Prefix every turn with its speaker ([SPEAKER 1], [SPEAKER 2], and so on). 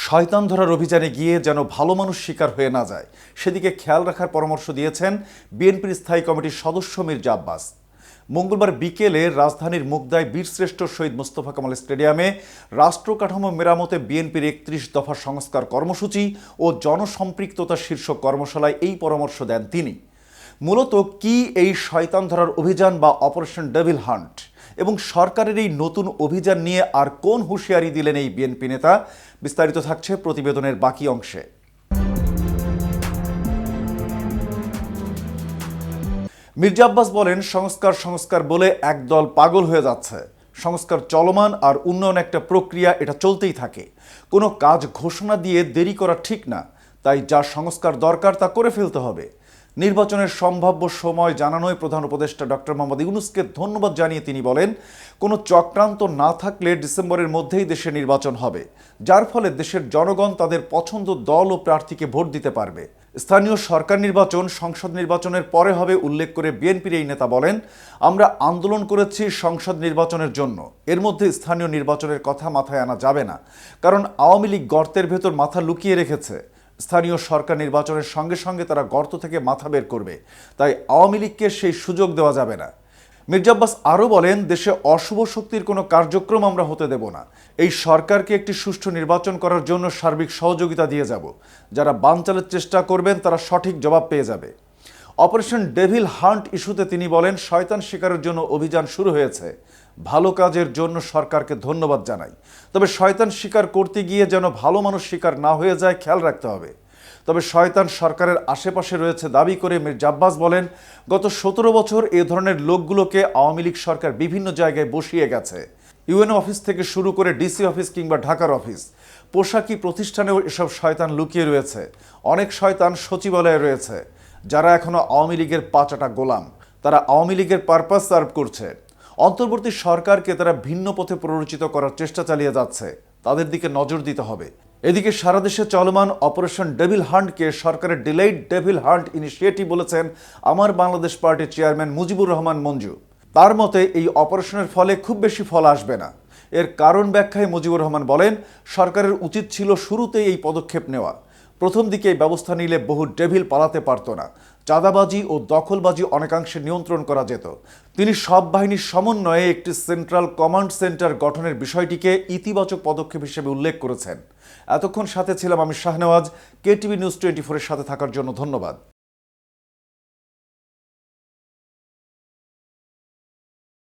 [SPEAKER 1] শয়তান ধরার অভিযানে গিয়ে যেন ভালো মানুষ শিকার হয়ে না যায় সেদিকে খেয়াল রাখার পরামর্শ দিয়েছেন বিএনপির স্থায়ী কমিটির সদস্য মির্জা আব্বাস। মঙ্গলবার বিকেলে রাজধানীর মুগদায় বীরশ্রেষ্ঠ শহীদ মোস্তফা কামাল স্টেডিয়ামে রাষ্ট্র কাঠামো মেরামতে বিএনপির ৩১ দফা সংস্কার কর্মসূচি ও জনসম্পৃক্ততা শীর্ষক কর্মশালায় এই পরামর্শ দেন তিনি। মূলত কি এই শয়তান ধরার অভিযান বা অপারেশন ডেভিল হান্ট এবং সরকারের এই নতুন অভিযান নিয়ে আর কোন হুঁশিয়ারি দিলেন এই বিএনপি নেতা, বিস্তারিত থাকছে প্রতিবেদনের বাকি অংশে। মির্জা আব্বাস বলেন, সংস্কার সংস্কার বলে একদল পাগল হয়ে যাচ্ছে। সংস্কার চলমান আর উন্নয়ন একটা প্রক্রিয়া, এটা চলতেই থাকে। কোনো কাজ ঘোষণা দিয়ে দেরি করা ঠিক না, তাই যা সংস্কার দরকার তা করে ফেলতে হবে। নির্বাচনের সম্ভাব্য সময় জানানোয় প্রধান উপদেষ্টা ডক্টর মোহাম্মদ ইউনূসকে ধন্যবাদ জানিয়ে তিনি বলেন, কোনো চক্রান্ত না থাকলে ডিসেম্বরের মধ্যেই দেশে নির্বাচন হবে, যার ফলে দেশের জনগণ তাদের পছন্দ দল ও প্রার্থীকে ভোট দিতে পারবে। স্থানীয় সরকার নির্বাচন সংসদ নির্বাচনের পরে হবে উল্লেখ করে বিএনপির এই নেতা বলেন, আমরা আন্দোলন করেছি সংসদ নির্বাচনের জন্য, এর মধ্যে স্থানীয় নির্বাচনের কথা মাথায় আনা যাবে না, কারণ আওয়ামী লীগ গর্তের ভেতর মাথা লুকিয়ে রেখেছে। স্থানীয় সরকার নির্বাচনের সঙ্গে সঙ্গে তারা গর্ত থেকে মাথা বের করবে, তাই আওয়ামী লীগকে সেই সুযোগ দেওয়া যাবে না। মির্জা আব্বাস আরও বলেন, দেশে অশুভ শক্তির কোনো কার্যক্রম আমরা হতে দেব না। এই সরকারকে একটি সুষ্ঠু নির্বাচন করার জন্য সার্বিক সহযোগিতা দিয়ে যাব। যারা বানচালের চেষ্টা করবেন তারা সঠিক জবাব পেয়ে যাবে। অপারেশন ডেভিল হান্ট ইস্যুতে তিনি বলেন, শয়তান শিকারের জন্য অভিযান শুরু হয়েছে। ভালো কাজের জন্য সরকারকে ধন্যবাদ জানাই, তবে শয়তান শিকার করতে গিয়ে যেন ভালো মানুষ শিকার না হয়ে যায় খেয়াল রাখতে হবে। তবে শয়তান সরকারের আশেপাশে রয়েছে দাবি করে মির্জা আব্বাস বলেন, গত ১৭ বছর এ ধরনের লোকগুলোকে আওয়ামী লীগ সরকার বিভিন্ন জায়গায় বসিয়ে গেছে। ইউএনও অফিস থেকে শুরু করে ডিসি অফিস কিংবা ঢাকার অফিস, পোশাকি প্রতিষ্ঠানেও এসব শয়তান লুকিয়ে রয়েছে। অনেক শয়তান সচিবালয়ে রয়েছে, যারা এখনো আওয়ামী লীগের পাচাটা গোলাম। তারা আওয়ামী লীগের পারপাস সার্ভ করছে। অন্তর্বর্তী সরকারকে তারা ভিন্ন পথে প্ররোচিত করার চেষ্টা চালিয়ে যাচ্ছে, তাদের দিকে নজর দিতে হবে। এদিকে সারা দেশে চলমান অপারেশন ডেভিল হান্টকে সরকারের ডিলেইড ডেভিল হান্ট ইনিশিয়েটিভ বলেছেন আমার বাংলাদেশ পার্টির চেয়ারম্যান মুজিবুর রহমান মঞ্জু। তার মতে এই অপারেশনের ফলে খুব বেশি ফল আসবে না। এর কারণ ব্যাখ্যায় মুজিবুর রহমান বলেন, সরকারের উচিত ছিল শুরুতেই এই পদক্ষেপ নেওয়া। প্রথম দিকে এই ব্যবস্থা নিলে বহু ডেভিল পালাতে পারত না, চাঁদাবাজি ও দখলবাজি অনেকাংশে নিয়ন্ত্রণ করা যেত। তিনি সব বাহিনীর সমন্বয়ে একটি সেন্ট্রাল কমান্ড সেন্টার গঠনের বিষয়টিকে ইতিবাচক পদক্ষেপ হিসেবে উল্লেখ করেছেন। এতক্ষণ সাথে ছিলাম আমি শাহনেওয়াজ। কেটিভি নিউজ 24-এর সাথে থাকার জন্য ধন্যবাদ।